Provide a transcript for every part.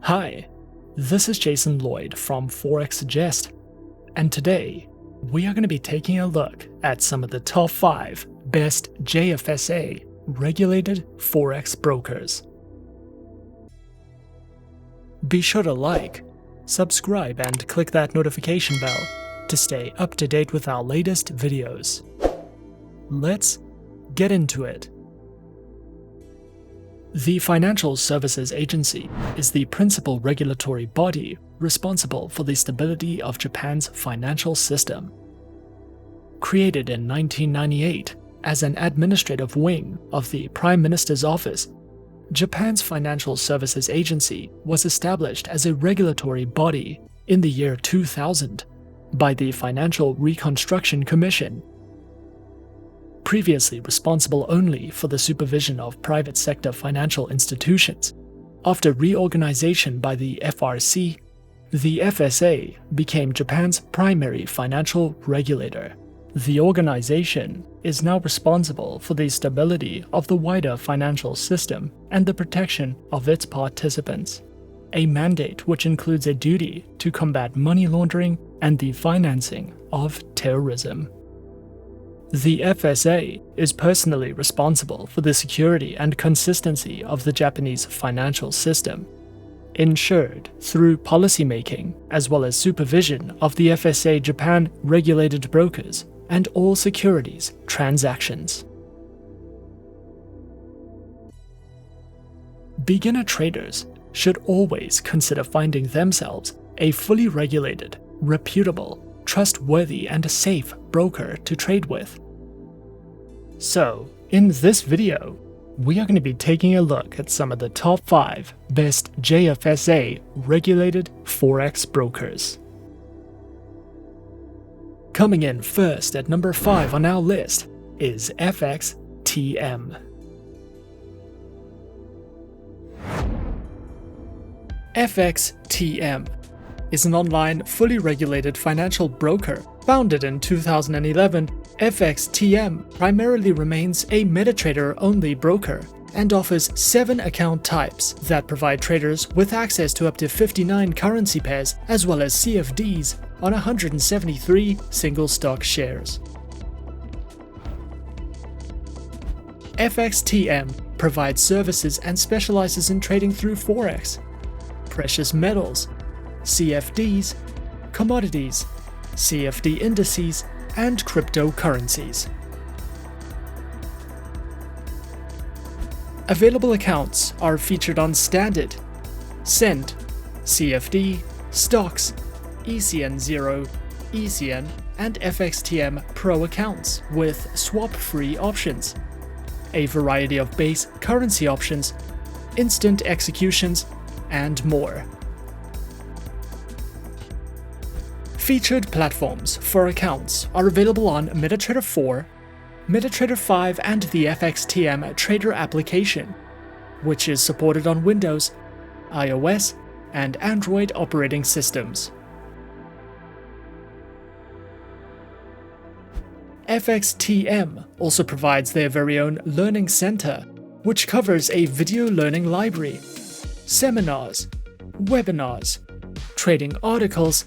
Hi, this is Jason Lloyd from Forexsuggest, and today we are going to be taking a look at some of the top 5 best JFSA Regulated Forex Brokers. Be sure to like, subscribe, and click that notification bell to stay up to date with our latest videos. Let's get into it. The Financial Services Agency is the principal regulatory body responsible for the stability of Japan's financial system. Created in 1998 as an administrative wing of the Prime Minister's office, Japan's Financial Services Agency was established as a regulatory body in the year 2000 by the Financial Reconstruction Commission. Previously responsible only for the supervision of private sector financial institutions, after reorganization by the FRC, the FSA became Japan's primary financial regulator. The organization is now responsible for the stability of the wider financial system and the protection of its participants, a mandate which includes a duty to combat money laundering and the financing of terrorism. The FSA is personally responsible for the security and consistency of the Japanese financial system, ensured through policymaking as well as supervision of the FSA Japan regulated brokers and all securities transactions. Beginner traders should always consider finding themselves a fully regulated, reputable, trustworthy, and safe broker to trade with. So, in this video, we are going to be taking a look at some of the top 5 best JFSA regulated Forex brokers. Coming in first at number 5 on our list is FXTM. FXTM is an online, fully regulated financial broker. Founded in 2011, FXTM primarily remains a MetaTrader-only broker and offers 7 account types that provide traders with access to up to 59 currency pairs as well as CFDs on 173 single-stock shares. FXTM provides services and specializes in trading through Forex, precious metals, CFDs, commodities, CFD indices, and cryptocurrencies. Available accounts are featured on Standard, Cent, CFD, Stocks, ECN Zero, ECN, and FXTM Pro accounts with swap-free options, a variety of base currency options, instant executions, and more. Featured platforms for accounts are available on MetaTrader 4, MetaTrader 5, and the FXTM Trader application, which is supported on Windows, iOS, and Android operating systems. FXTM also provides their very own Learning Center, which covers a video learning library, seminars, webinars, trading articles,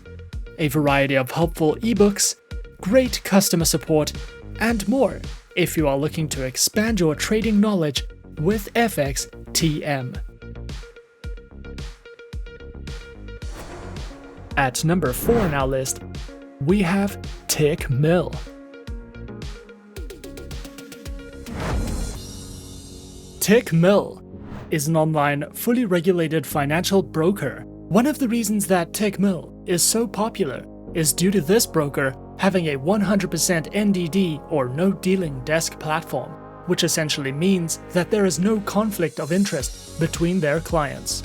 a variety of helpful ebooks, great customer support, and more if you are looking to expand your trading knowledge with FXTM. At number 4 on our list, we have Tickmill. Tickmill is an online, fully regulated financial broker. One of the reasons that Tickmill is so popular is due to this broker having a 100% NDD or no dealing desk platform, which essentially means that there is no conflict of interest between their clients.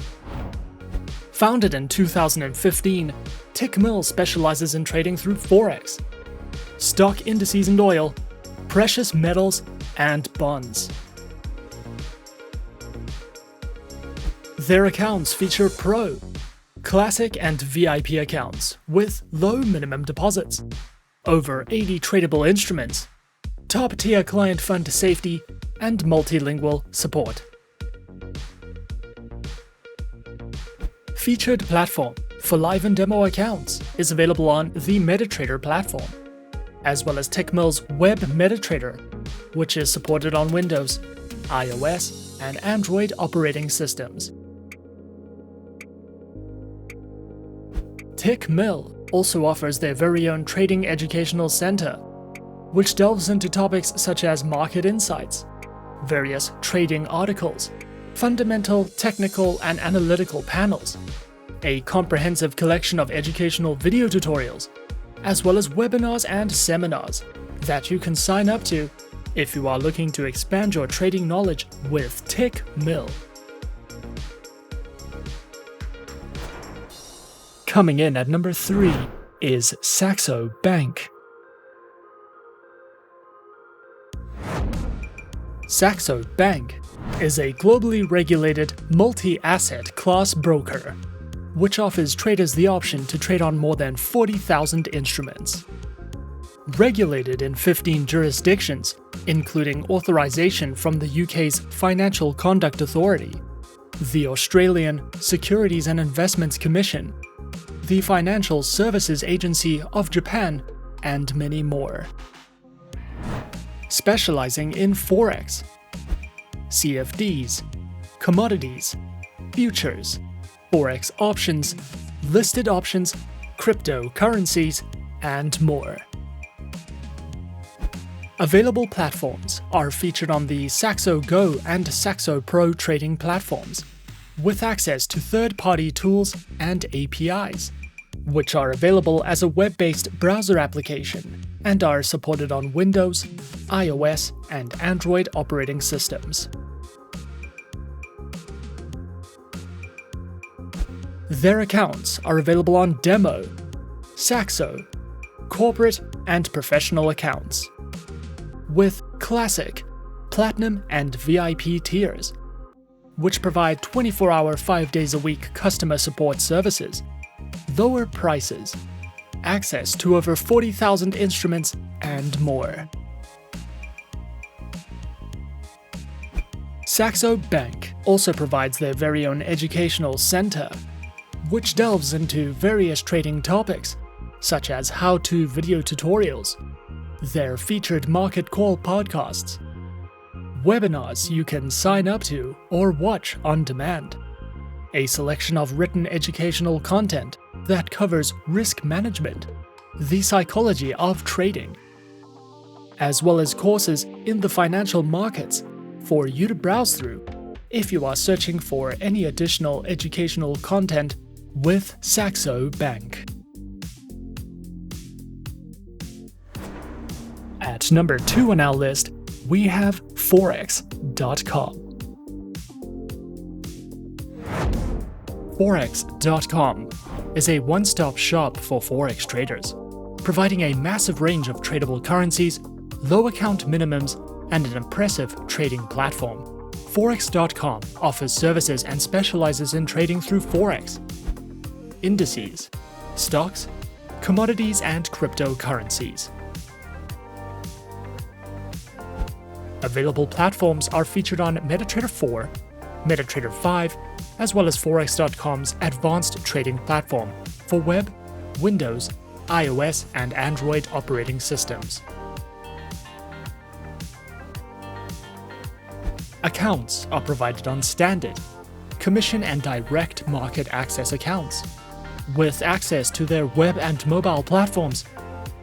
Founded in 2015, Tickmill specializes in trading through Forex, stock indices and oil, precious metals, and bonds. Their accounts feature Pro, Classic, and VIP accounts with low minimum deposits, over 80 tradable instruments, top-tier client fund safety, and multilingual support. featured platform for live and demo accounts is available on the MetaTrader platform, as well as Tickmill's Web MetaTrader, which is supported on Windows, iOS, and Android operating systems. Tickmill also offers their very own trading educational center, which delves into topics such as market insights, various trading articles, fundamental, technical, and analytical panels, a comprehensive collection of educational video tutorials, as well as webinars and seminars that you can sign up to if you are looking to expand your trading knowledge with Tickmill. Coming in at number 3 is Saxo Bank. Saxo Bank is a globally regulated multi-asset class broker, which offers traders the option to trade on more than 40,000 instruments. Regulated in 15 jurisdictions, including authorization from the UK's Financial Conduct Authority, the Australian Securities and Investments Commission, the Financial Services Agency of Japan, and many more. Specializing in Forex, CFDs, Commodities, Futures, Forex options, listed options, cryptocurrencies, and more. Available platforms are featured on the Saxo Go and Saxo Pro trading platforms, with access to third-party tools and APIs, which are available as a web-based browser application and are supported on Windows, iOS, and Android operating systems. Their accounts are available on Demo, Saxo, Corporate, and Professional accounts, with Classic, Platinum, and VIP tiers, which provide 24-hour 5 days a week customer support services, lower prices, access to over 40,000 instruments, and more. Saxo Bank also provides their very own educational center, which delves into various trading topics, such as how-to video tutorials, their featured market call podcasts, webinars you can sign up to or watch on demand, a selection of written educational content that covers risk management, the psychology of trading, as well as courses in the financial markets for you to browse through if you are searching for any additional educational content with Saxo Bank. At number 2 on our list, we have Forex.com. Forex.com is a one-stop shop for Forex traders, providing a massive range of tradable currencies, low account minimums, and an impressive trading platform. Forex.com offers services and specializes in trading through Forex, indices, stocks, commodities, and cryptocurrencies. Available platforms are featured on MetaTrader 4, MetaTrader 5, as well as Forex.com's advanced trading platform for web, Windows, iOS, and Android operating systems. Accounts are provided on standard, commission, and direct market access accounts, with access to their web and mobile platforms,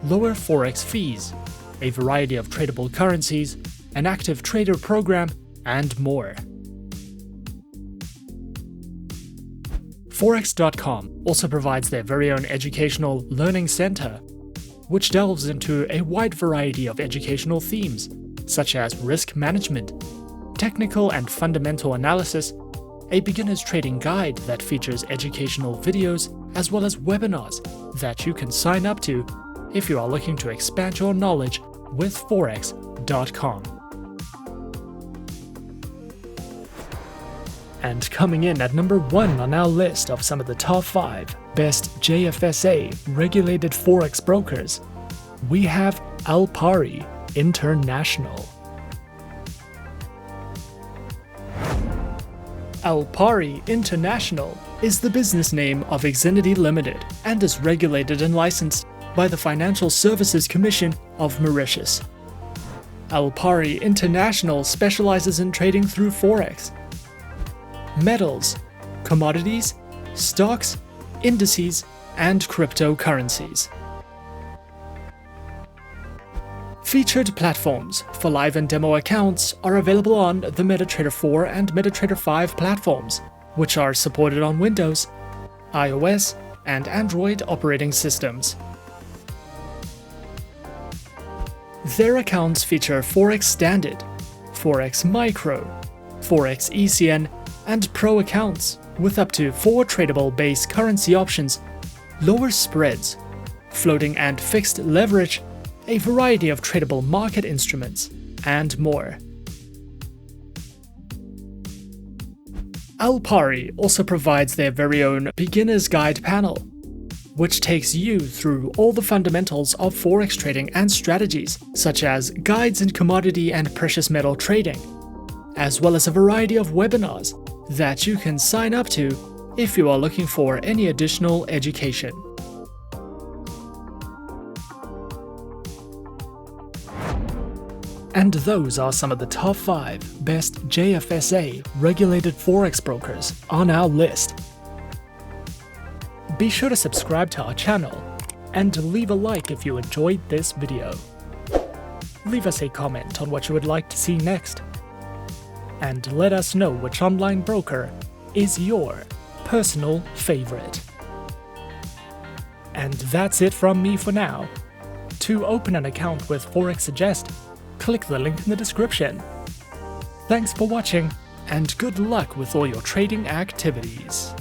lower Forex fees, a variety of tradable currencies, an active trader program, and more. Forex.com also provides their very own educational learning center, which delves into a wide variety of educational themes, such as risk management, technical and fundamental analysis, a beginner's trading guide that features educational videos, as well as webinars that you can sign up to if you are looking to expand your knowledge with Forex.com. And coming in at number 1 on our list of some of the top 5 best JFSA Regulated Forex Brokers, we have Alpari International. Alpari International is the business name of Xfinity Limited and is regulated and licensed by the Financial Services Commission of Mauritius. Alpari International specializes in trading through Forex, metals, commodities, stocks, indices, and cryptocurrencies. Featured platforms for live and demo accounts are available on the MetaTrader 4 and MetaTrader 5 platforms, which are supported on Windows, iOS, and Android operating systems. Their accounts feature Forex Standard, Forex Micro, Forex ECN, and Pro accounts with up to 4 tradable base currency options, lower spreads, floating and fixed leverage, a variety of tradable market instruments, and more. Alpari also provides their very own Beginner's Guide panel, which takes you through all the fundamentals of Forex trading and strategies, such as guides in commodity and precious metal trading, as well as a variety of webinars that you can sign up to if you are looking for any additional education. And those are some of the top 5 best JFSA Regulated Forex Brokers on our list. Be sure to subscribe to our channel and leave a like if you enjoyed this video. Leave us a comment on what you would like to see next. And let us know which online broker is your personal favorite. And that's it from me for now. To open an account with Forexsuggest, click the link in the description. Thanks for watching, and good luck with all your trading activities.